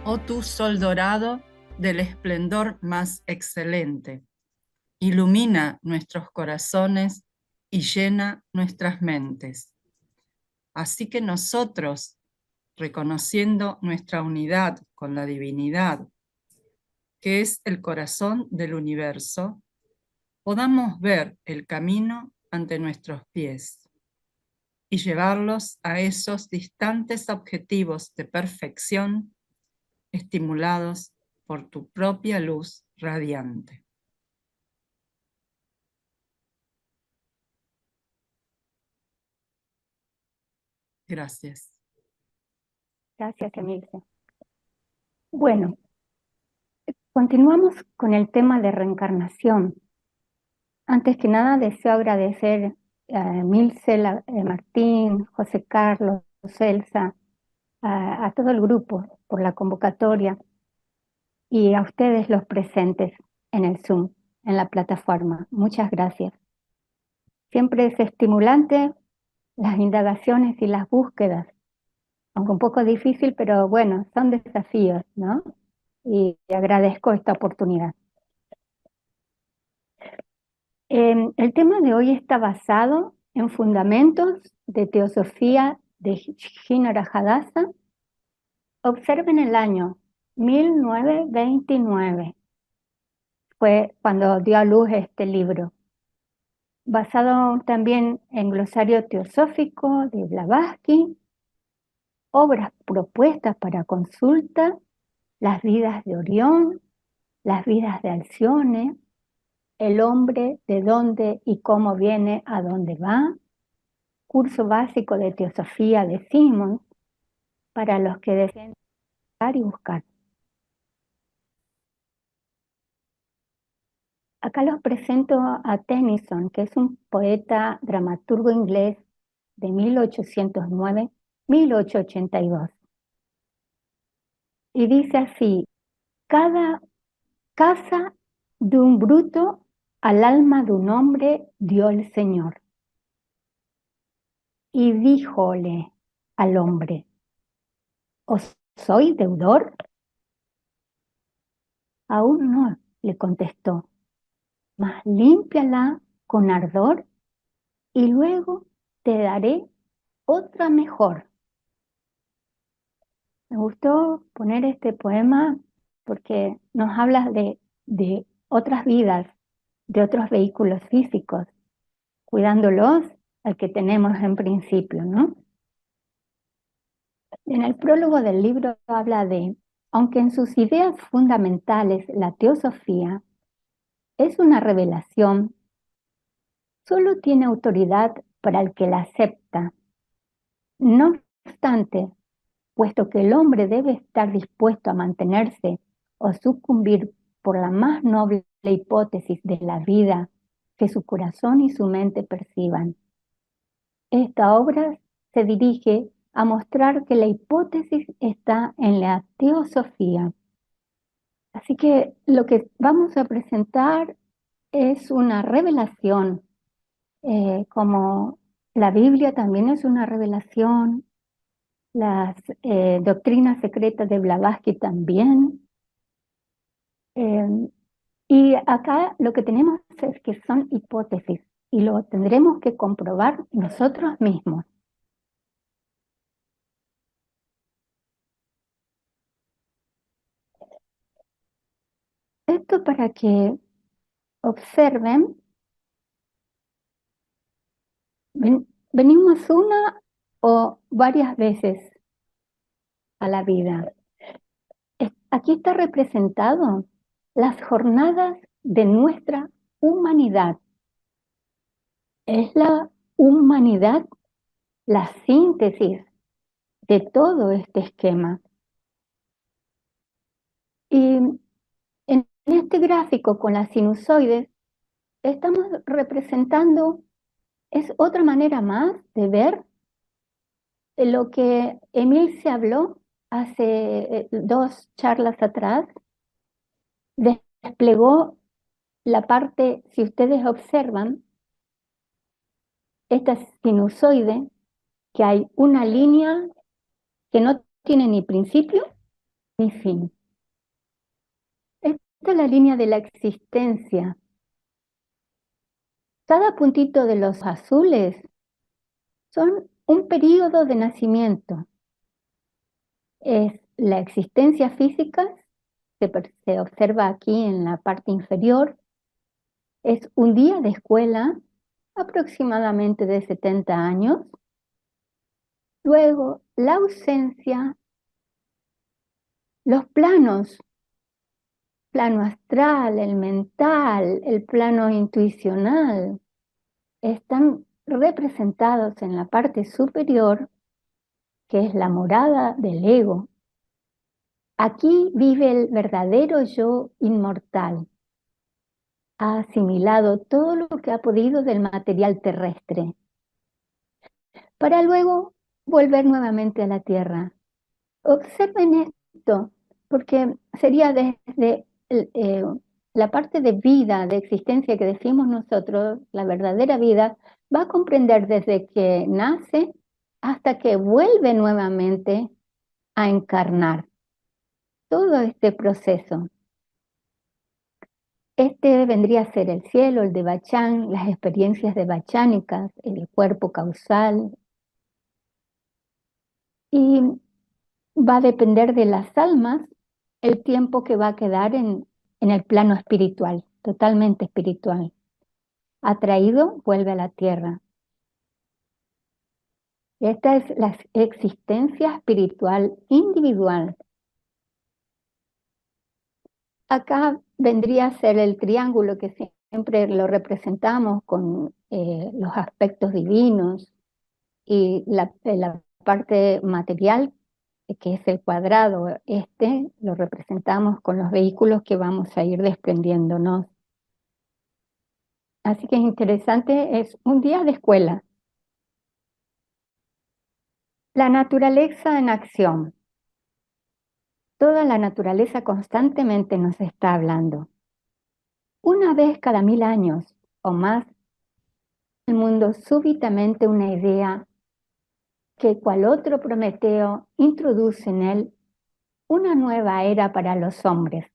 Oh tú sol dorado del esplendor más excelente, ilumina nuestros corazones y llena nuestras mentes. Así que nosotros, reconociendo nuestra unidad con la divinidad, que es el corazón del universo, podamos ver el camino ante nuestros pies y llevarlos a esos distantes objetivos de perfección estimulados por tu propia luz radiante. Gracias. Gracias, Emilce. Bueno, continuamos con el tema de reencarnación. Antes que nada, deseo agradecer a Emilce, Martín, José Carlos, Elsa, a todo el grupo por la convocatoria y a ustedes los presentes en el Zoom, en la plataforma. Muchas gracias. Siempre es estimulante las indagaciones y las búsquedas, aunque un poco difícil, pero bueno, son desafíos, ¿no? Y agradezco esta oportunidad. El tema de hoy está basado en fundamentos de teosofía de Shinara Hadassah. Observen el año 1929, fue cuando dio a luz este libro, basado también en glosario teosófico de Blavatsky, obras propuestas para consulta, las vidas de Orión, las vidas de Alcione, el hombre de dónde y cómo viene a dónde va, curso básico de teosofía de Simons para los que deseen buscar y buscar. Acá los presento a Tennyson, que es un poeta dramaturgo inglés de 1809-1882. Y dice así: cada casa de un bruto al alma de un hombre dio el Señor. Y díjole al hombre: ¿os soy deudor? Aún no, le contestó, mas límpiala con ardor y luego te daré otra mejor. Me gustó poner este poema porque nos habla de otras vidas, de otros vehículos físicos, cuidándolos al que tenemos en principio, ¿no? En el prólogo del libro habla de: aunque en sus ideas fundamentales la teosofía es una revelación, solo tiene autoridad para el que la acepta. No obstante, puesto que el hombre debe estar dispuesto a mantenerse o sucumbir por la más noble hipótesis de la vida que su corazón y su mente perciban. Esta obra se dirige a mostrar que la hipótesis está en la teosofía. Así que lo que vamos a presentar es una revelación, como la Biblia también es una revelación, las doctrinas secretas de Blavatsky también. Y acá lo que tenemos es que son hipótesis y lo tendremos que comprobar nosotros mismos. Esto para que observen, venimos una o varias veces a la vida. Aquí está representado las jornadas de nuestra humanidad. Es la humanidad la síntesis de todo este esquema. Y en este gráfico con las sinusoides estamos representando, es otra manera más de ver lo que Emil se habló hace 2 charlas atrás. Desplegó la parte, si ustedes observan, esta sinusoide, que hay una línea que no tiene ni principio mi fin. Esta es la línea de la existencia. Cada puntito de los azules son un periodo de nacimiento. Es la existencia física, se observa aquí en la parte inferior. Es un día de escuela, aproximadamente de 70 años. Luego, la ausencia, los planos, plano astral, el mental, el plano intuicional, están representados en la parte superior, que es la morada del ego. Aquí vive el verdadero yo inmortal. Ha asimilado todo lo que ha podido del material terrestre, para luego volver nuevamente a la tierra. Observen esto, porque sería desde la parte de vida, de existencia que decimos nosotros, la verdadera vida, va a comprender desde que nace hasta que vuelve nuevamente a encarnar todo este proceso. Este vendría a ser el cielo, el de Bachán, las experiencias de bachánicas, el cuerpo causal, y va a depender de las almas el tiempo que va a quedar en el plano espiritual, totalmente espiritual. Atraído, vuelve a la tierra. Esta es la existencia espiritual individual. Acá vendría a ser el triángulo que siempre lo representamos con los aspectos divinos y la parte material, que es el cuadrado. Este lo representamos con los vehículos que vamos a ir desprendiéndonos. Así que es interesante, es un día de escuela. La naturaleza en acción. Toda la naturaleza constantemente nos está hablando. Una vez cada 1000 años o más, el mundo súbitamente una idea que cual otro Prometeo introduce en él una nueva era para los hombres.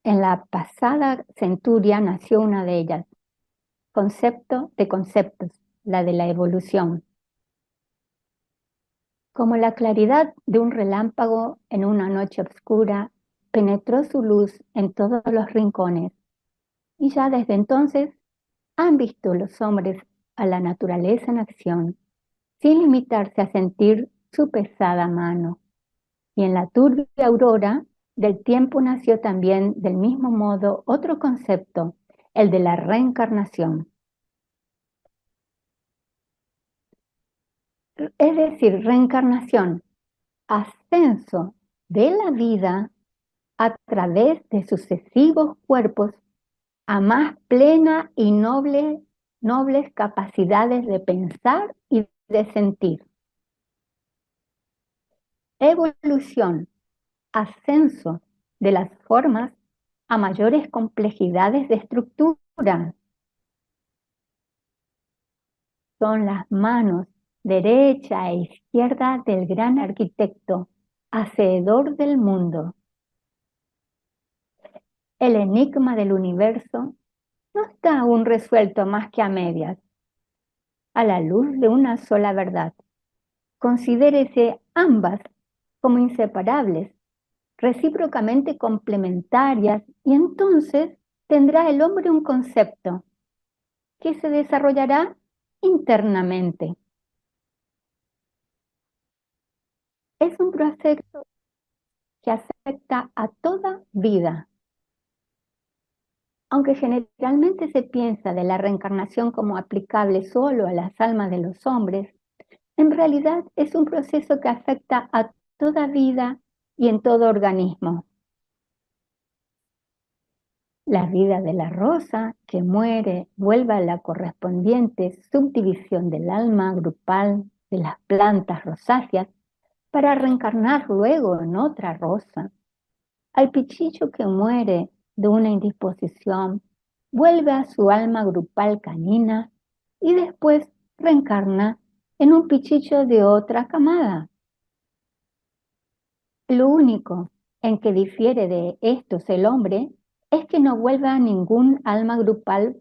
En la pasada centuria nació una de ellas, concepto de conceptos, la de la evolución. Como la claridad de un relámpago en una noche oscura, penetró su luz en todos los rincones, y ya desde entonces han visto los hombres a la naturaleza en acción, sin limitarse a sentir su pesada mano. Y en la turbia aurora del tiempo nació también del mismo modo otro concepto, el de la reencarnación. Es decir, reencarnación, ascenso de la vida a través de sucesivos cuerpos a más plena y nobles capacidades de pensar y de sentir. Evolución, ascenso de las formas a mayores complejidades de estructura. Son las manos derecha e izquierda del gran arquitecto, hacedor del mundo. El enigma del universo no está aún resuelto más que a medias, a la luz de una sola verdad. Considérese ambas como inseparables, recíprocamente complementarias, y entonces tendrá el hombre un concepto que se desarrollará internamente. Es un proceso que afecta a toda vida. Aunque generalmente se piensa de la reencarnación como aplicable solo a las almas de los hombres, en realidad es un proceso que afecta a toda vida y en todo organismo. La vida de la rosa que muere vuelve a la correspondiente subdivisión del alma grupal de las plantas rosáceas para reencarnar luego en otra rosa. Al pichillo que muere de una indisposición vuelve a su alma grupal canina y después reencarna en un pichillo de otra camada. Lo único en que difiere de estos el hombre es que no vuelve a ningún alma grupal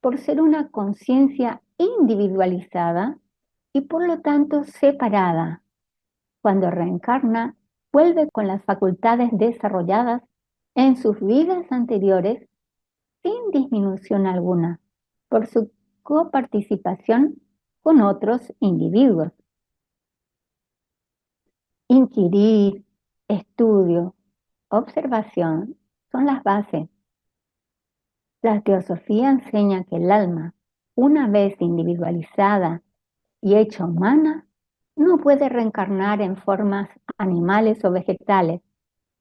por ser una conciencia individualizada y por lo tanto separada. Cuando reencarna, vuelve con las facultades desarrolladas en sus vidas anteriores sin disminución alguna por su coparticipación con otros individuos. Inquirir, estudio, observación son las bases. La teosofía enseña que el alma, una vez individualizada y hecha humana, no puede reencarnar en formas animales o vegetales.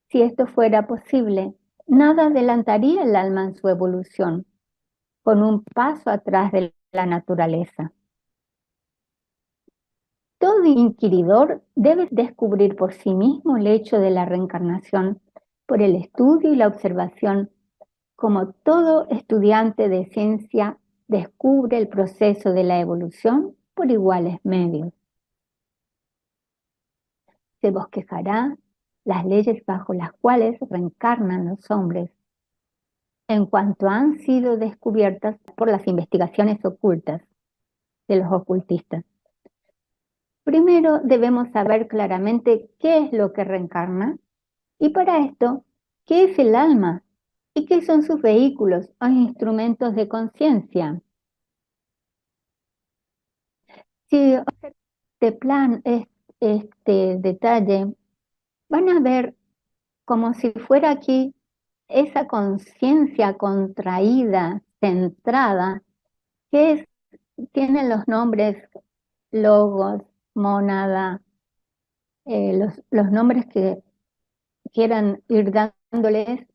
Si esto fuera posible, nada adelantaría el alma en su evolución, con un paso atrás de la naturaleza. Todo inquiridor debe descubrir por sí mismo el hecho de la reencarnación por el estudio y la observación, como todo estudiante de ciencia descubre el proceso de la evolución por iguales medios. Se bosquejará las leyes bajo las cuales reencarnan los hombres, en cuanto han sido descubiertas por las investigaciones ocultas de los ocultistas. Primero debemos saber claramente qué es lo que reencarna y para esto, qué es el alma y qué son sus vehículos o instrumentos de conciencia. Si este plan, este detalle, van a ver como si fuera aquí esa conciencia contraída, centrada, que tiene los nombres logos, mónada, los nombres que quieran ir dándoles.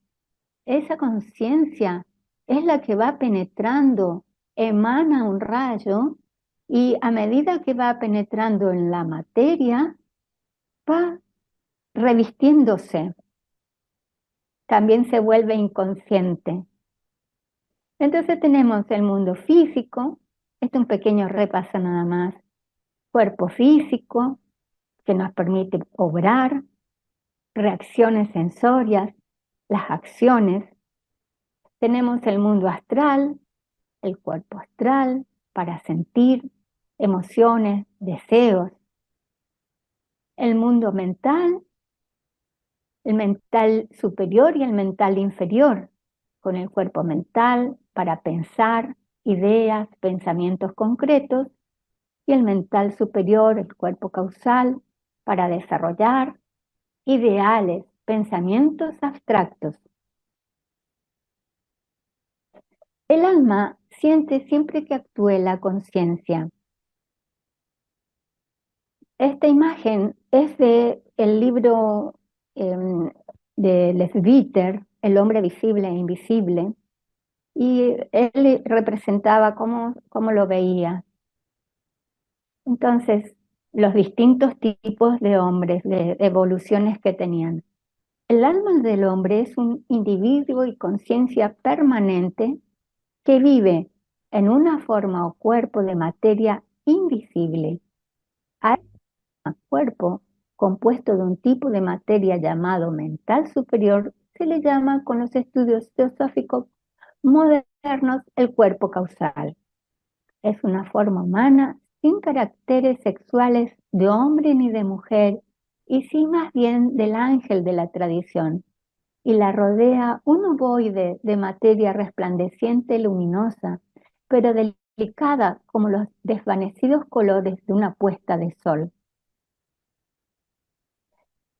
Esa conciencia es la que va penetrando, emana un rayo y a medida que va penetrando en la materia, va revistiéndose. También se vuelve inconsciente. Entonces tenemos el mundo físico, este es un pequeño repaso nada más, cuerpo físico que nos permite obrar, reacciones sensorias, las acciones. Tenemos el mundo astral, el cuerpo astral para sentir emociones, deseos. El mundo mental, el mental superior y el mental inferior, con el cuerpo mental para pensar ideas, pensamientos concretos, y el mental superior, el cuerpo causal, para desarrollar ideales, pensamientos abstractos. El alma siente siempre que actúe la conciencia. Esta imagen es de el libro de Lesbiter, El hombre visible e invisible, y él representaba cómo lo veía. Entonces, los distintos tipos de hombres, de evoluciones que tenían. El alma del hombre es un individuo y conciencia permanente que vive en una forma o cuerpo de materia invisible. Hay un cuerpo compuesto de un tipo de materia llamado mental superior, se le llama con los estudios teosóficos modernos el cuerpo causal. Es una forma humana sin caracteres sexuales de hombre ni de mujer, y sí más bien del ángel de la tradición, y la rodea un ovoide de materia resplandeciente luminosa, pero delicada como los desvanecidos colores de una puesta de sol.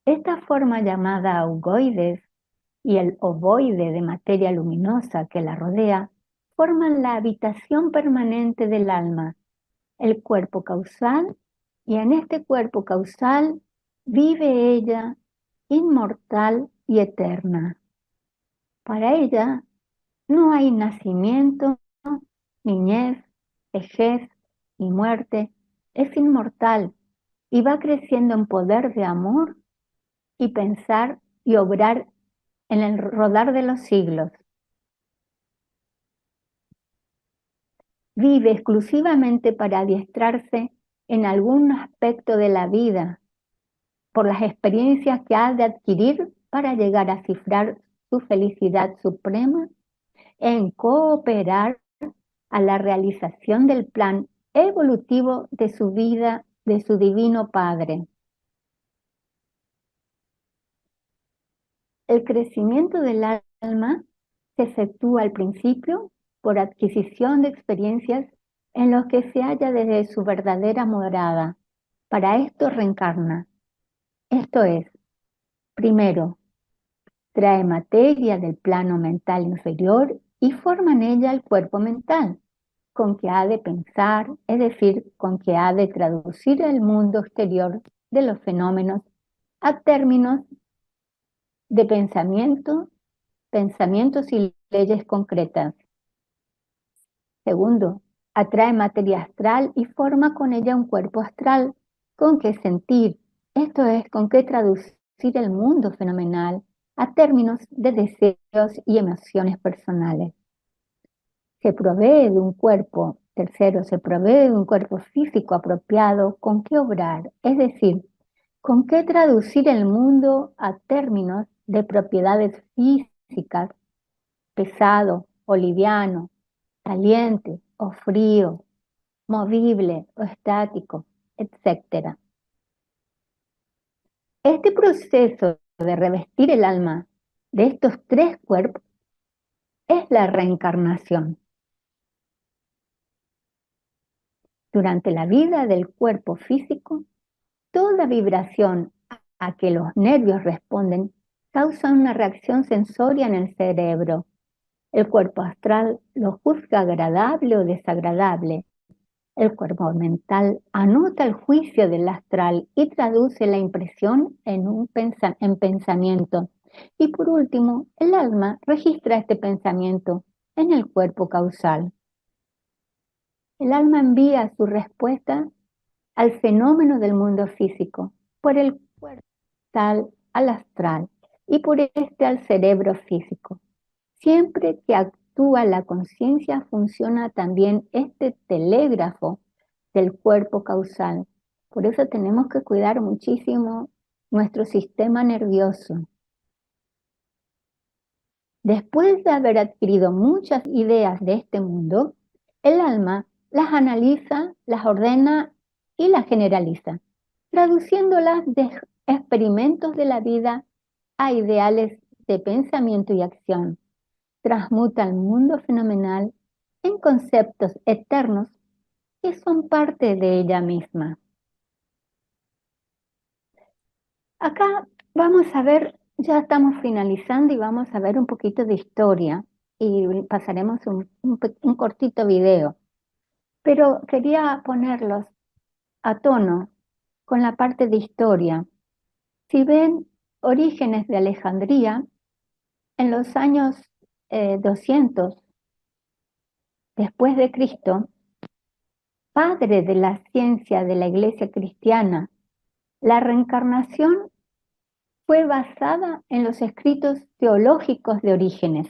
Esta forma llamada augoides y el ovoide de materia luminosa que la rodea forman la habitación permanente del alma, el cuerpo causal, y en este cuerpo causal vive ella inmortal y eterna. Para ella no hay nacimiento, niñez, vejez y muerte. Es inmortal y va creciendo en poder de amor y pensar y obrar en el rodar de los siglos. Vive exclusivamente para adiestrarse en algún aspecto de la vida, por las experiencias que ha de adquirir para llegar a cifrar su felicidad suprema en cooperar a la realización del plan evolutivo de su vida, de su divino Padre. El crecimiento del alma se efectúa al principio por adquisición de experiencias en los que se halla desde su verdadera morada. Para esto reencarna. Esto es, primero, trae materia del plano mental inferior y forma en ella el cuerpo mental, con que ha de pensar, es decir, con que ha de traducir el mundo exterior de los fenómenos a términos de pensamientos y leyes concretas. Segundo, atrae materia astral y forma con ella un cuerpo astral con que sentir, esto es, con que traducir el mundo fenomenal a términos de deseos y emociones personales. Se provee de un cuerpo, tercero, se provee de un cuerpo físico apropiado con que obrar, es decir, con que traducir el mundo a términos de propiedades físicas, pesado o liviano, caliente o frío, movible o estático, etc. Este proceso de revestir el alma de estos tres cuerpos es la reencarnación. Durante la vida del cuerpo físico, toda vibración a que los nervios responden causa una reacción sensoria en el cerebro. El cuerpo astral lo juzga agradable o desagradable. El cuerpo mental anota el juicio del astral y traduce la impresión en pensamiento. Y por último, el alma registra este pensamiento en el cuerpo causal. El alma envía su respuesta al fenómeno del mundo físico por el cuerpo mental al astral y por este al cerebro físico. Siempre que actúa la conciencia, funciona también este telégrafo del cuerpo causal. Por eso tenemos que cuidar muchísimo nuestro sistema nervioso. Después de haber adquirido muchas ideas de este mundo, el alma las analiza, las ordena y las generaliza, traduciéndolas de experimentos de la vida a ideales de pensamiento y acción. Transmuta el mundo fenomenal en conceptos eternos que son parte de ella misma. Acá vamos a ver, ya estamos finalizando y vamos a ver un poquito de historia y pasaremos un cortito video. Pero quería ponerlos a tono con la parte de historia. Si ven Orígenes de Alejandría, en los años 200 después de Cristo, padre de la ciencia de la Iglesia cristiana, la reencarnación fue basada en los escritos teológicos de Orígenes.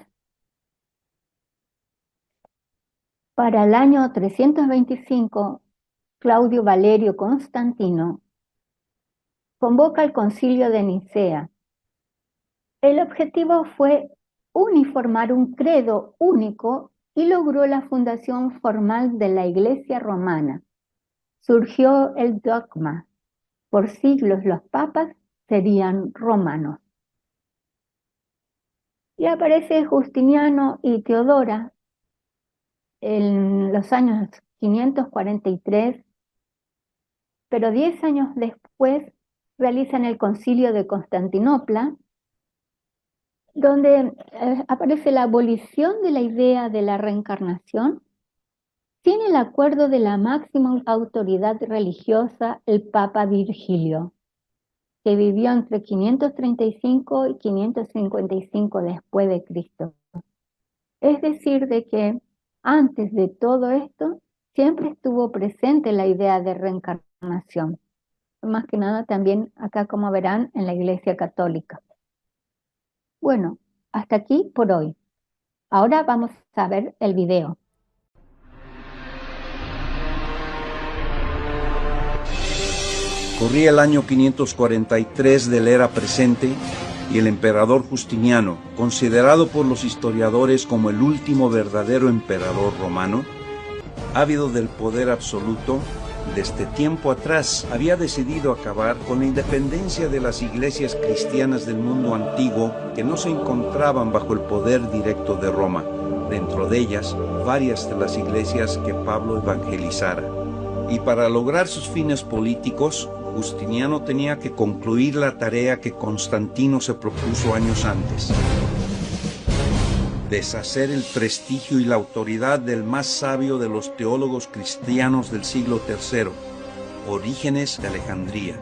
Para el año 325, Claudio Valerio Constantino convoca el Concilio de Nicea. El objetivo fue uniformar un credo único y logró la fundación formal de la Iglesia romana. Surgió el dogma. Por siglos los papas serían romanos. Y aparece Justiniano y Teodora en los años 543, pero 10 años después realizan el Concilio de Constantinopla, donde aparece la abolición de la idea de la reencarnación sin el acuerdo de la máxima autoridad religiosa, el Papa Virgilio, que vivió entre 535 y 555 después de Cristo. Es decir, de que antes de todo esto siempre estuvo presente la idea de reencarnación, más que nada también acá, como verán, en la Iglesia Católica. Bueno, hasta aquí por hoy. Ahora vamos a ver el video. Corría el año 543 de la era presente y el emperador Justiniano, considerado por los historiadores como el último verdadero emperador romano, ávido del poder absoluto, desde tiempo atrás había decidido acabar con la independencia de las iglesias cristianas del mundo antiguo que no se encontraban bajo el poder directo de Roma, dentro de ellas varias de las iglesias que Pablo evangelizara. Y para lograr sus fines políticos, Justiniano tenía que concluir la tarea que Constantino se propuso años antes: deshacer el prestigio y la autoridad del más sabio de los teólogos cristianos del siglo III, Orígenes de Alejandría.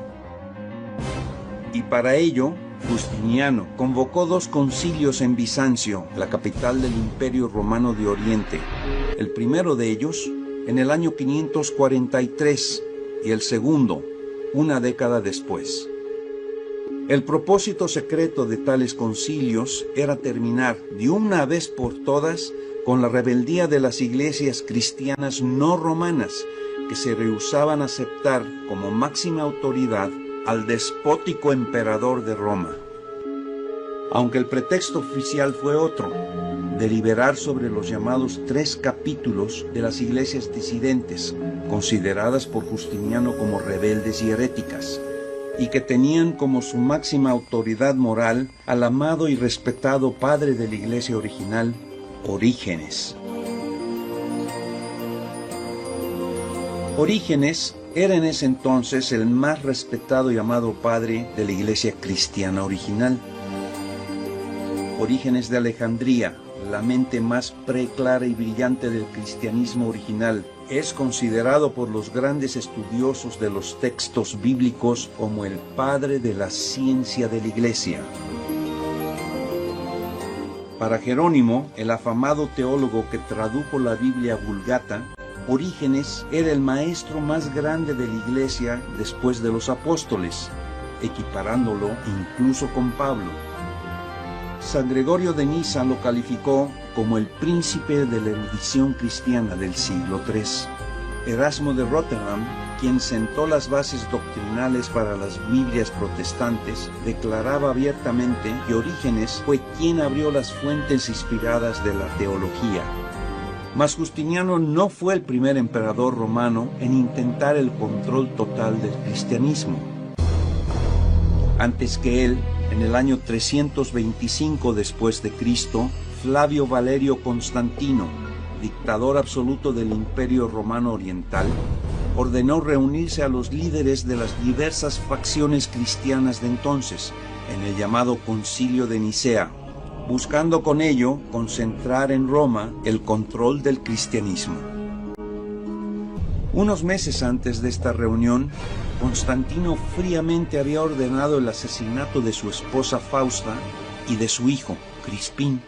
Y para ello, Justiniano convocó 2 concilios en Bizancio, la capital del Imperio Romano de Oriente. El primero de ellos en el año 543 y el segundo una década después. El propósito secreto de tales concilios era terminar de una vez por todas con la rebeldía de las iglesias cristianas no romanas, que se rehusaban a aceptar como máxima autoridad al despótico emperador de Roma. Aunque el pretexto oficial fue otro: deliberar sobre los llamados 3 capítulos de las iglesias disidentes, consideradas por Justiniano como rebeldes y heréticas, y que tenían como su máxima autoridad moral al amado y respetado padre de la iglesia original, Orígenes. Orígenes era en ese entonces el más respetado y amado padre de la iglesia cristiana original. Orígenes de Alejandría, la mente más preclara y brillante del cristianismo original, es considerado por los grandes estudiosos de los textos bíblicos como el padre de la ciencia de la Iglesia. Para Jerónimo, el afamado teólogo que tradujo la Biblia Vulgata, Orígenes era el maestro más grande de la Iglesia después de los apóstoles, equiparándolo incluso con Pablo. San Gregorio de Niza lo calificó como el príncipe de la erudición cristiana del siglo III. Erasmo de Rotterdam, quien sentó las bases doctrinales para las Biblias protestantes, declaraba abiertamente que Orígenes fue quien abrió las fuentes inspiradas de la teología. Mas Justiniano no fue el primer emperador romano en intentar el control total del cristianismo. Antes que él, en el año 325 después de Cristo, Flavio Valerio Constantino, dictador absoluto del Imperio Romano Oriental, ordenó reunirse a los líderes de las diversas facciones cristianas de entonces, en el llamado Concilio de Nicea, buscando con ello concentrar en Roma el control del cristianismo. Unos meses antes de esta reunión, Constantino fríamente había ordenado el asesinato de su esposa Fausta y de su hijo, Crispín.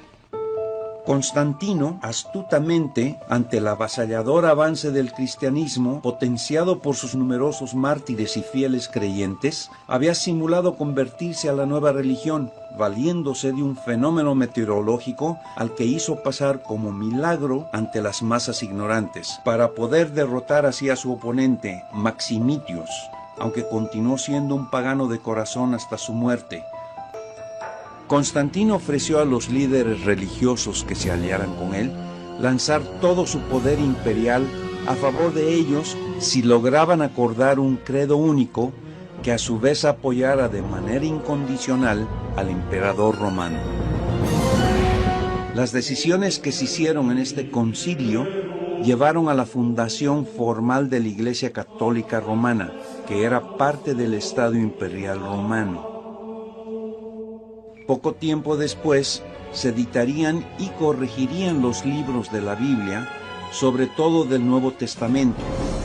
Constantino, astutamente, ante el avasallador avance del cristianismo, potenciado por sus numerosos mártires y fieles creyentes, había simulado convertirse a la nueva religión, valiéndose de un fenómeno meteorológico al que hizo pasar como milagro ante las masas ignorantes, para poder derrotar así a su oponente, Maximitios, aunque continuó siendo un pagano de corazón hasta su muerte. Constantino ofreció a los líderes religiosos que se aliaran con él lanzar todo su poder imperial a favor de ellos si lograban acordar un credo único que a su vez apoyara de manera incondicional al emperador romano. Las decisiones que se hicieron en este concilio llevaron a la fundación formal de la Iglesia Católica Romana, que era parte del Estado Imperial Romano. Poco tiempo después, se editarían y corregirían los libros de la Biblia, sobre todo del Nuevo Testamento,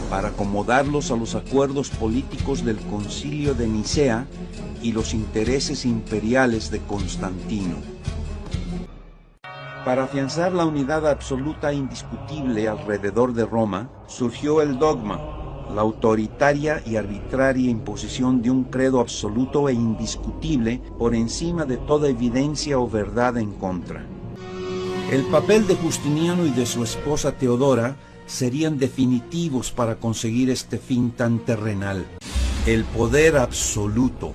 para acomodarlos a los acuerdos políticos del Concilio de Nicea y los intereses imperiales de Constantino. Para afianzar la unidad absoluta e indiscutible alrededor de Roma, surgió el dogma, la autoritaria y arbitraria imposición de un credo absoluto e indiscutible por encima de toda evidencia o verdad en contra. El papel de Justiniano y de su esposa Teodora serían definitivos para conseguir este fin tan terrenal. el poder absoluto.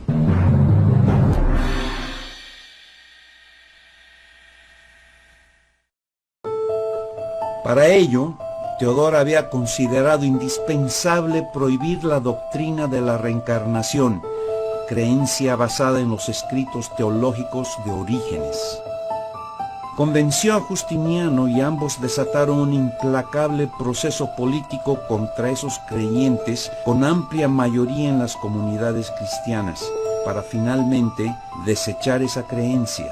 Para ello, Teodora había considerado indispensable prohibir la doctrina de la reencarnación, creencia basada en los escritos teológicos de Orígenes. Convenció a Justiniano y ambos desataron un implacable proceso político contra esos creyentes con amplia mayoría en las comunidades cristianas, para finalmente desechar esa creencia.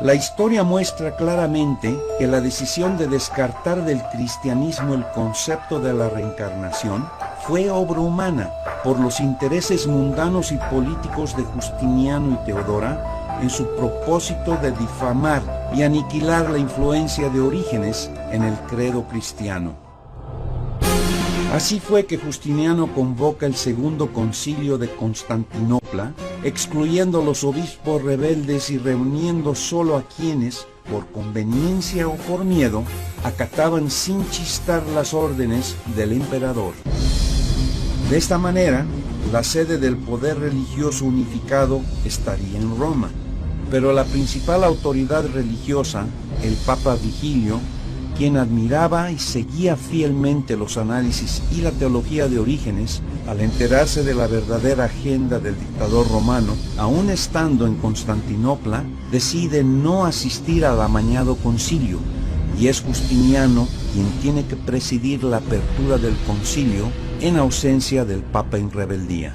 La historia muestra claramente que la decisión de descartar del cristianismo el concepto de la reencarnación fue obra humana por los intereses mundanos y políticos de Justiniano y Teodora en su propósito de difamar y aniquilar la influencia de Orígenes en el credo cristiano. Así fue que Justiniano convoca el segundo concilio de Constantinopla, excluyendo a los obispos rebeldes y reuniendo solo a quienes, por conveniencia o por miedo, acataban sin chistar las órdenes del emperador. De esta manera, la sede del poder religioso unificado estaría en Roma, pero la principal autoridad religiosa, el Papa Vigilio, quien admiraba y seguía fielmente los análisis y la teología de Orígenes, al enterarse de la verdadera agenda del dictador romano, aún estando en Constantinopla, decide no asistir al amañado concilio, y es Justiniano quien tiene que presidir la apertura del concilio en ausencia del Papa en rebeldía.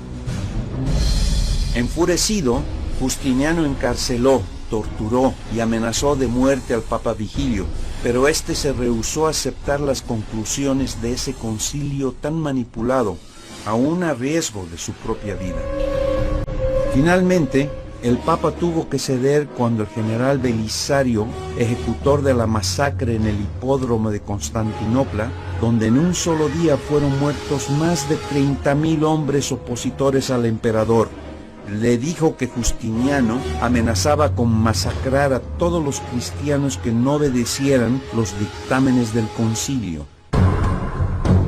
Enfurecido, Justiniano encarceló, torturó y amenazó de muerte al Papa Vigilio, pero este se rehusó a aceptar las conclusiones de ese concilio tan manipulado, aún a riesgo de su propia vida. Finalmente, el Papa tuvo que ceder cuando el general Belisario, ejecutor de la masacre en el hipódromo de Constantinopla, donde en un solo día fueron muertos más de 30.000 hombres opositores al emperador, le dijo que Justiniano amenazaba con masacrar a todos los cristianos que no obedecieran los dictámenes del concilio.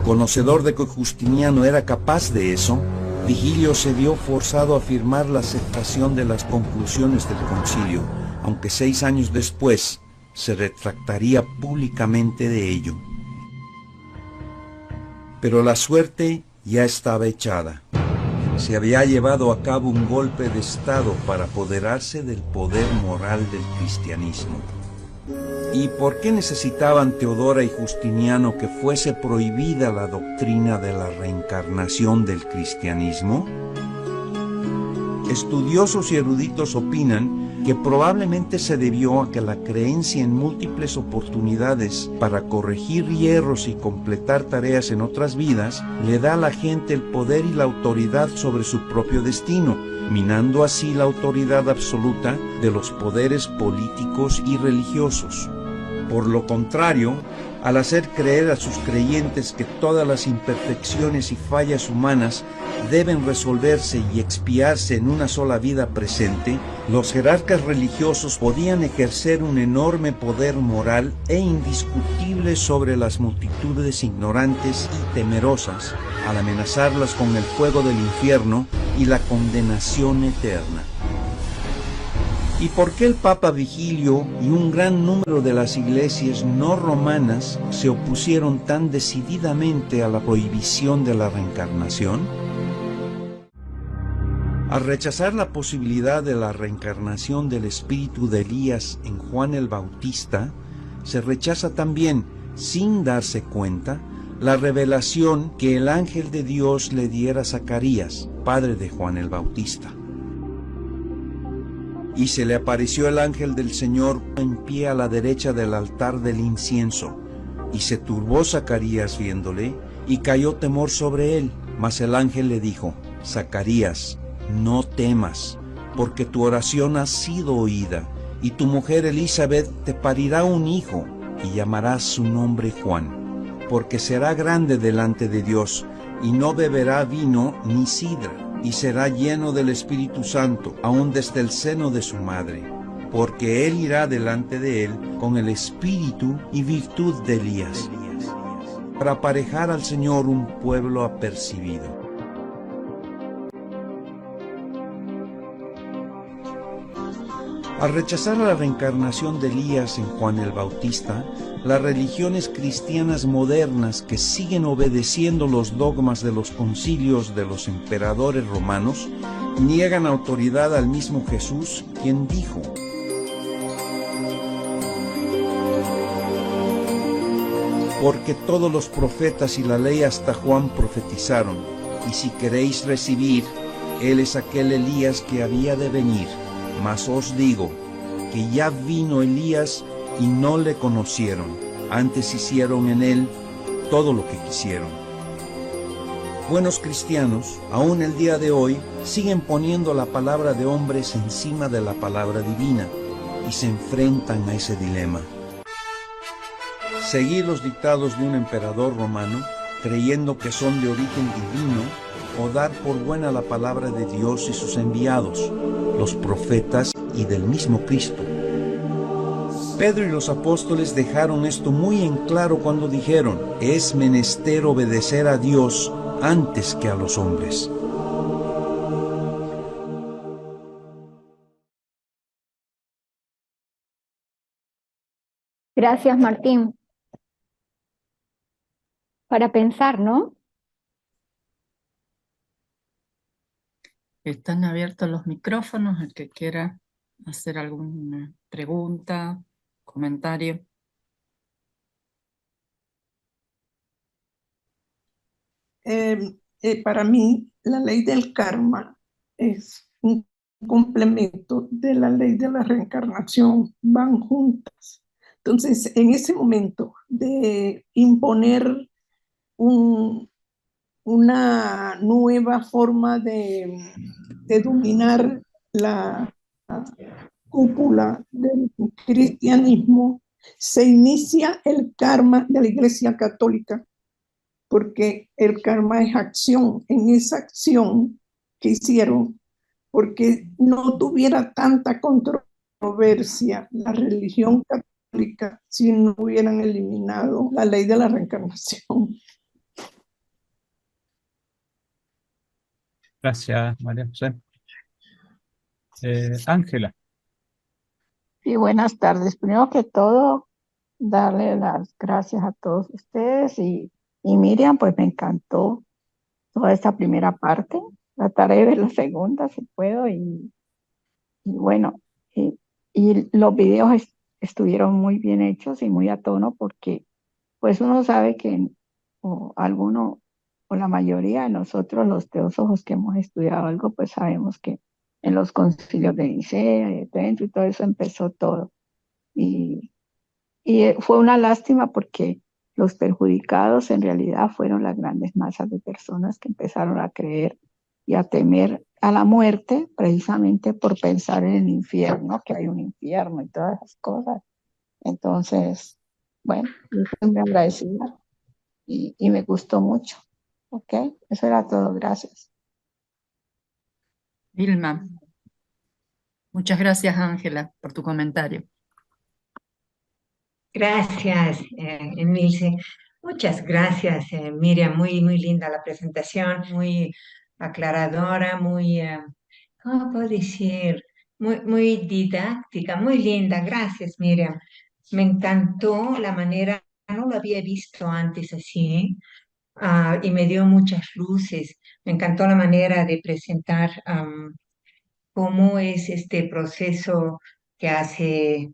Conocedor de que Justiniano era capaz de eso, Vigilio se vio forzado a firmar la aceptación de las conclusiones del concilio, aunque 6 años después se retractaría públicamente de ello. Pero la suerte ya estaba echada. Se había llevado a cabo un golpe de Estado para apoderarse del poder moral del cristianismo. ¿Y por qué necesitaban Teodora y Justiniano que fuese prohibida la doctrina de la reencarnación del cristianismo? Estudiosos y eruditos opinan que probablemente se debió a que la creencia en múltiples oportunidades para corregir hierros y completar tareas en otras vidas le da a la gente el poder y la autoridad sobre su propio destino, minando así la autoridad absoluta de los poderes políticos y religiosos. Por lo contrario, al hacer creer a sus creyentes que todas las imperfecciones y fallas humanas deben resolverse y expiarse en una sola vida presente, los jerarcas religiosos podían ejercer un enorme poder moral e indiscutible sobre las multitudes ignorantes y temerosas, al amenazarlas con el fuego del infierno y la condenación eterna. ¿Y por qué el Papa Vigilio y un gran número de las iglesias no romanas se opusieron tan decididamente a la prohibición de la reencarnación? Al rechazar la posibilidad de la reencarnación del espíritu de Elías en Juan el Bautista, se rechaza también, sin darse cuenta, la revelación que el ángel de Dios le diera a Zacarías, padre de Juan el Bautista. Y se le apareció el ángel del Señor en pie a la derecha del altar del incienso. Y se turbó Zacarías viéndole, y cayó temor sobre él. Mas el ángel le dijo: Zacarías, no temas, porque tu oración ha sido oída, y tu mujer Elizabeth te parirá un hijo, y llamarás su nombre Juan, porque será grande delante de Dios, y no beberá vino ni sidra, y será lleno del Espíritu Santo, aun desde el seno de su madre, porque él irá delante de él con el espíritu y virtud de Elías, para aparejar al Señor un pueblo apercibido. Al rechazar la reencarnación de Elías en Juan el Bautista, las religiones cristianas modernas que siguen obedeciendo los dogmas de los concilios de los emperadores romanos niegan autoridad al mismo Jesús, quien dijo: porque todos los profetas y la ley hasta Juan profetizaron, y si queréis recibir, él es aquel Elías que había de venir. Mas os digo que ya vino Elías y no le conocieron, antes hicieron en él todo lo que quisieron. Buenos cristianos, aún el día de hoy, siguen poniendo la palabra de hombres encima de la palabra divina y se enfrentan a ese dilema. Seguir los dictados de un emperador romano, creyendo que son de origen divino, o dar por buena la palabra de Dios y sus enviados, los profetas y del mismo Cristo. Pedro y los apóstoles dejaron esto muy en claro cuando dijeron: es menester obedecer a Dios antes que a los hombres. Gracias, Martín. Para pensar, ¿no? Están abiertos los micrófonos, el que quiera hacer alguna pregunta, comentario. Para mí, la ley del karma es un complemento de la ley de la reencarnación, van juntas. Entonces, en ese momento de imponer una nueva forma de dominar la cúpula del cristianismo, se inicia el karma de la Iglesia Católica, porque el karma es acción. En esa acción que hicieron, porque no tuviera tanta controversia la religión católica si no hubieran eliminado la ley de la reencarnación. Gracias, María José. Ángela. Sí, buenas tardes. Primero que todo, darle las gracias a todos ustedes y Miriam, pues me encantó toda esta primera parte. Trataré de ver la segunda si puedo y bueno, y los videos estuvieron muy bien hechos y muy a tono porque pues uno sabe que o alguno o la mayoría de nosotros los teósofos que hemos estudiado algo, pues sabemos que en los concilios de Nicea y de Trento y todo eso empezó todo. Y fue una lástima porque los perjudicados en realidad fueron las grandes masas de personas que empezaron a creer y a temer a la muerte precisamente por pensar en el infierno, que hay un infierno y todas esas cosas. Entonces, bueno, yo estoy muy agradecida y me gustó mucho. ¿Ok? Eso era todo. Gracias. Vilma. Muchas gracias, Ángela, por tu comentario. Gracias, Emilce. Muchas gracias, Miriam. Muy, muy linda la presentación, muy aclaradora, muy, ¿cómo puedo decir? Muy, muy didáctica, muy linda. Gracias, Miriam. Me encantó la manera, no lo había visto antes así, y me dio muchas luces. Me encantó la manera de presentar cómo es este proceso que hace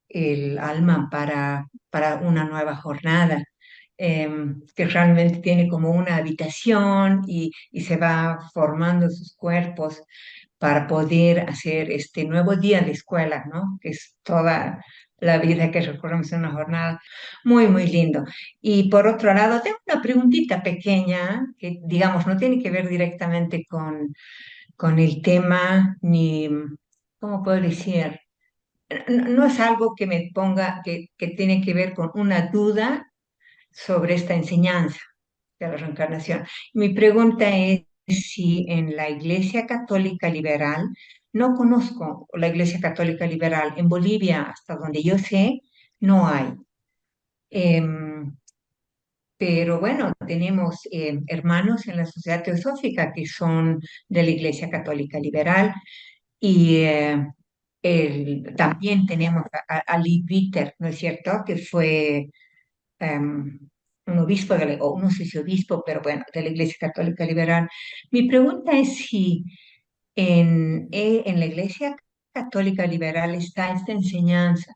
el alma para una nueva jornada, que realmente tiene como una habitación y se va formando sus cuerpos para poder hacer este nuevo día de escuela, ¿no? Que es toda la vida que recorremos en una jornada. Muy, muy lindo. Y por otro lado, tengo una preguntita pequeña que, digamos, no tiene que ver directamente con el tema, ni, ¿cómo puedo decir? No es algo que me ponga, que tiene que ver con una duda sobre esta enseñanza de la reencarnación. Mi pregunta es si en la Iglesia Católica Liberal, no conozco la Iglesia Católica Liberal, en Bolivia, hasta donde yo sé, no hay. pero bueno, tenemos hermanos en la Sociedad Teosófica que son de la Iglesia Católica Liberal y también tenemos a Lee Bitter, ¿no es cierto?, que fue un obispo, o no sé si obispo, pero bueno, de la Iglesia Católica Liberal. Mi pregunta es si en la Iglesia Católica Liberal está esta enseñanza.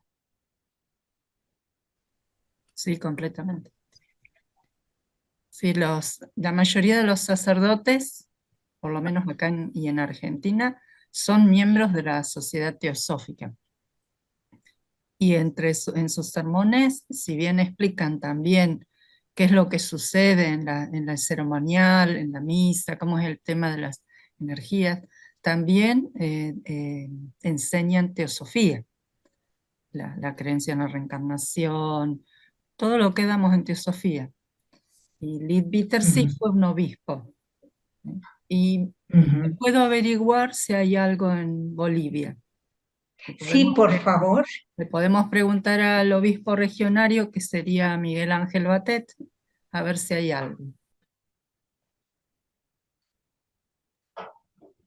Sí, completamente. Sí, la mayoría de los sacerdotes, por lo menos acá y en Argentina, son miembros de la Sociedad Teosófica. Y en sus sermones, si bien explican también qué es lo que sucede en la ceremonial, en la misa, cómo es el tema de las energías, también enseñan teosofía, la creencia en la reencarnación, todo lo que damos en teosofía. Y Leadbeater sí fue un obispo. Y Ujú. puedo averiguar si hay algo en Bolivia. Sí, por favor. Le podemos preguntar al obispo regionario, que sería Miguel Ángel Batet, a ver si hay algo.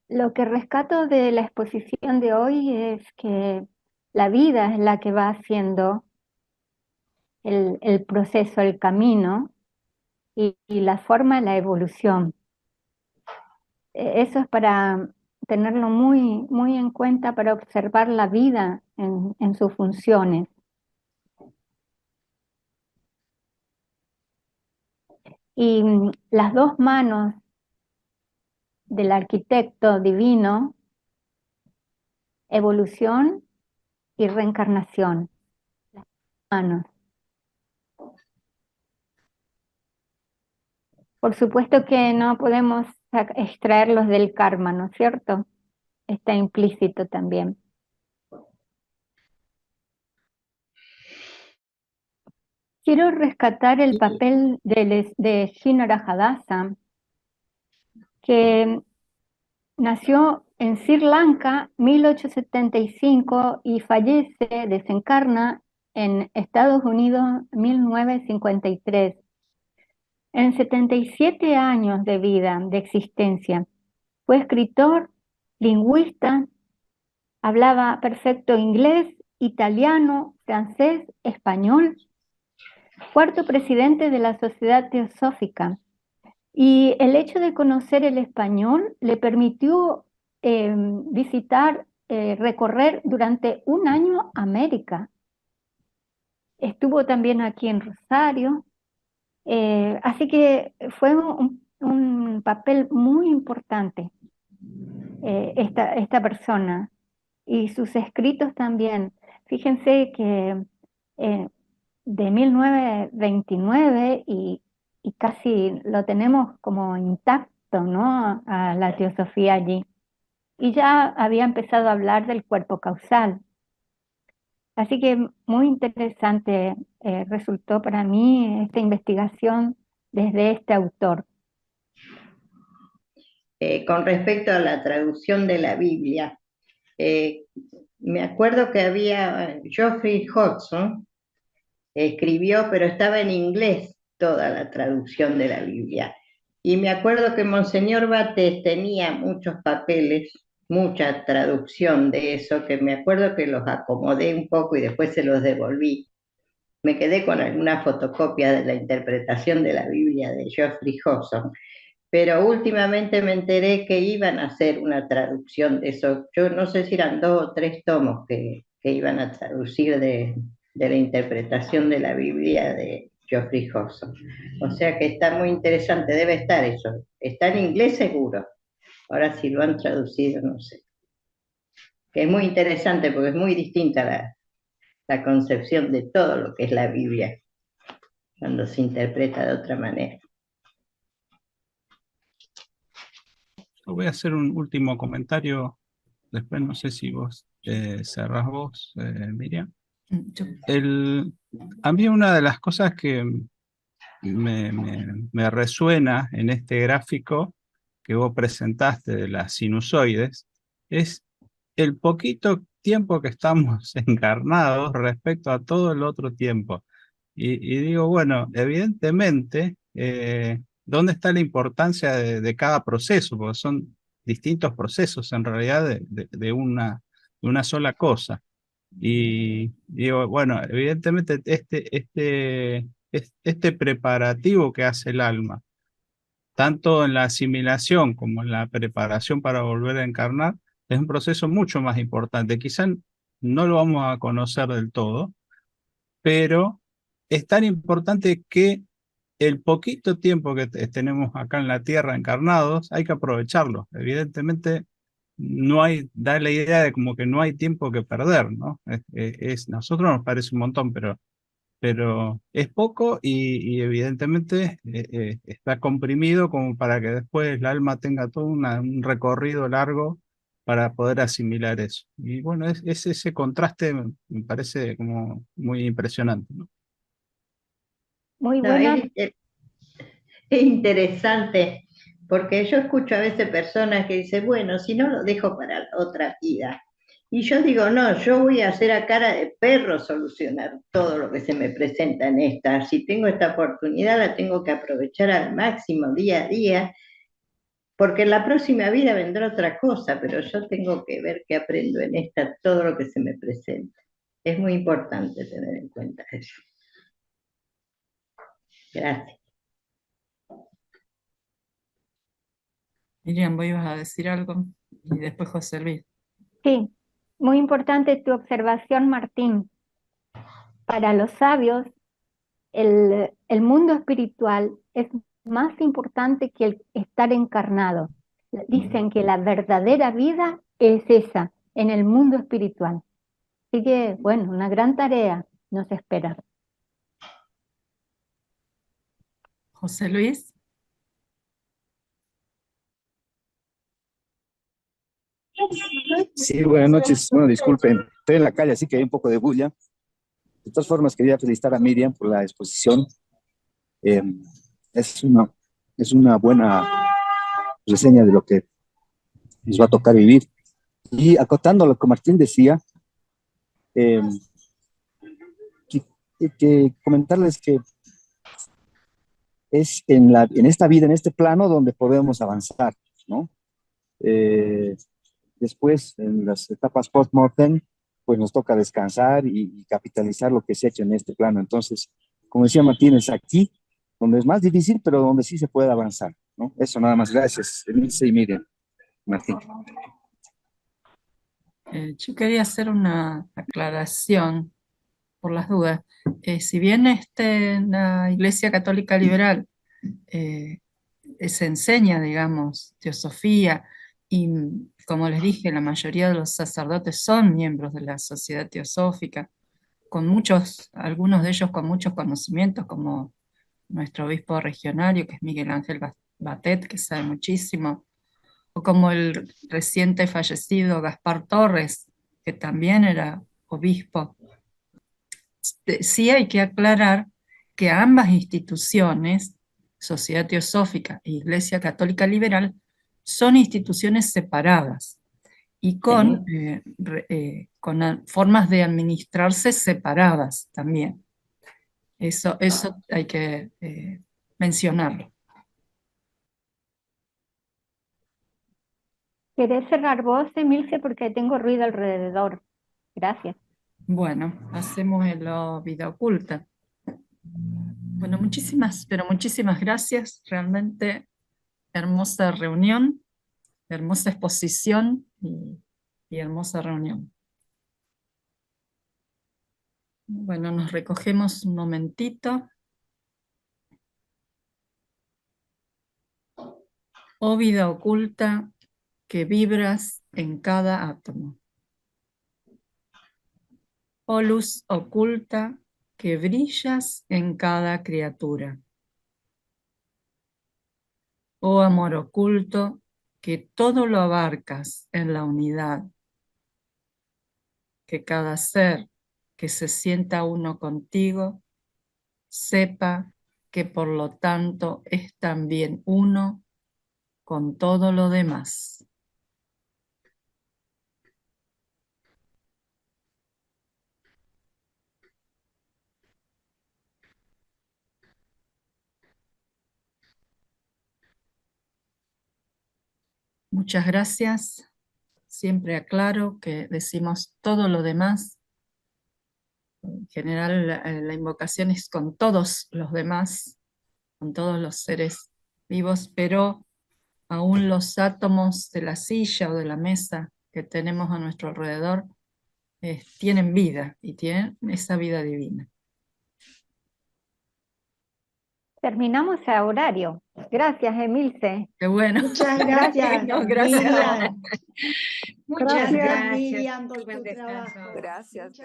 Lo que rescato de la exposición de hoy es que la vida es la que va haciendo el proceso, el camino y la forma, la evolución. Eso es para tenerlo muy, muy en cuenta para observar la vida en sus funciones. Y las dos manos del arquitecto divino, evolución y reencarnación. Las manos. Por supuesto que no podemos extraerlos del karma, ¿no es cierto? Está implícito también. Quiero rescatar el papel de Shinara Hadassah, que nació en Sri Lanka 1875 y fallece, desencarna en Estados Unidos 1953. En 77 años de vida, de existencia, fue escritor, lingüista, hablaba perfecto inglés, italiano, francés, español. Cuarto presidente de la Sociedad Teosófica. Y el hecho de conocer el español le permitió recorrer durante un año América. Estuvo también aquí en Rosario. Así que fue un papel muy importante esta persona. Y sus escritos también. Fíjense que de 1929 y casi lo tenemos como intacto, ¿no? A la teosofía allí. Y ya había empezado a hablar del cuerpo causal. Así que muy interesante resultó para mí esta investigación desde este autor. Con respecto a la traducción de la Biblia, me acuerdo que había Geoffrey Hodgson, escribió, pero estaba en inglés toda la traducción de la Biblia. Y me acuerdo que Monseñor Bates tenía muchos papeles, mucha traducción de eso, que me acuerdo que los acomodé un poco y después se los devolví. Me quedé con alguna fotocopia de la interpretación de la Biblia de Geoffrey Hodgson, pero últimamente me enteré que iban a hacer una traducción de eso. Yo no sé si eran 2 o 3 tomos que iban a traducir de la interpretación de la Biblia de Geoffrey Hodgson. O sea que está muy interesante, debe estar eso. Está en inglés seguro. Ahora si lo han traducido, no sé. Que es muy interesante porque es muy distinta la concepción de todo lo que es la Biblia cuando se interpreta de otra manera. Yo voy a hacer un último comentario. Después no sé si vos cerrás vos, Miriam. A mí una de las cosas que me resuena en este gráfico que vos presentaste de las sinusoides es el poquito tiempo que estamos encarnados respecto a todo el otro tiempo. Y digo, bueno, evidentemente, ¿dónde está la importancia de cada proceso? Porque son distintos procesos en realidad de una sola cosa. Y digo, bueno, evidentemente este preparativo que hace el alma, tanto en la asimilación como en la preparación para volver a encarnar, es un proceso mucho más importante. Quizás no lo vamos a conocer del todo, pero es tan importante que el poquito tiempo que tenemos acá en la Tierra encarnados, hay que aprovecharlo. Evidentemente, no hay, da la idea de como que no hay tiempo que perder, ¿no? Nosotros nos parece un montón, pero es poco y evidentemente está comprimido como para que después el alma tenga todo un recorrido largo para poder asimilar eso. Y bueno, es ese contraste me parece como muy impresionante, ¿no? Muy No, buena. es interesante, porque yo escucho a veces personas que dicen, bueno, si no lo dejo para otra vida. Y yo digo, no, yo voy a hacer a cara de perro solucionar todo lo que se me presenta en esta. Si tengo esta oportunidad, la tengo que aprovechar al máximo día a día, porque en la próxima vida vendrá otra cosa, pero yo tengo que ver qué aprendo en esta, todo lo que se me presenta. Es muy importante tener en cuenta eso. Gracias. Miriam, vos ibas a decir algo y después José Luis. Sí, muy importante tu observación, Martín. Para los sabios, el mundo espiritual es más importante que el estar encarnado. Dicen que la verdadera vida es esa, en el mundo espiritual. Así que, bueno, una gran tarea nos espera. José Luis. Sí, buenas noches. Bueno, disculpen, estoy en la calle, así que hay un poco de bulla. De todas formas, quería felicitar a Miriam por la exposición. Eh, es una, es una buena reseña de lo que nos va a tocar vivir. Y acotando lo que Martín decía, eh, que, que comentarles que es en esta vida, en este plano, donde podemos avanzar, ¿no? Eh, Después, en las etapas post-mortem, pues nos toca descansar y capitalizar lo que se ha hecho en este plano. Entonces, como decía Martínez, aquí, donde es más difícil, pero donde sí se puede avanzar, ¿no? Eso nada más. Gracias, Emilce y Miriam. Martín. Yo quería hacer una aclaración por las dudas. Si bien en la Iglesia Católica Liberal eh, se enseña, digamos, teosofía, y como les dije, la mayoría de los sacerdotes son miembros de la sociedad teosófica, con muchos, algunos de ellos con muchos conocimientos, como nuestro obispo regionario, que es Miguel Ángel Batet, que sabe muchísimo, o como el reciente fallecido Gaspar Torres, que también era obispo. Sí hay que aclarar que ambas instituciones, Sociedad Teosófica e Iglesia Católica Liberal, son instituciones separadas y con formas de administrarse separadas también. Eso hay que mencionarlo. ¿Querés cerrar vos, Emilce? Porque tengo ruido alrededor. Gracias. Bueno, hacemos la vida oculta. Bueno, pero muchísimas gracias. Realmente hermosa reunión, hermosa exposición y hermosa reunión. Bueno, nos recogemos un momentito. Oh vida oculta que vibras en cada átomo. Oh luz oculta que brillas en cada criatura. Oh amor oculto que todo lo abarcas en la unidad. Que cada ser que se sienta uno contigo sepa que por lo tanto es también uno con todo lo demás. Muchas gracias. Siempre aclaro que decimos todo lo demás. En general, la invocación es con todos los demás, con todos los seres vivos, pero aún los átomos de la silla o de la mesa que tenemos a nuestro alrededor tienen vida y tienen esa vida divina. Terminamos a horario. Gracias, Emilce. Qué bueno. Muchas gracias. No, gracias. Miriam. Muchas gracias. Miriam, por Buen tu descanso. trabajo. Gracias.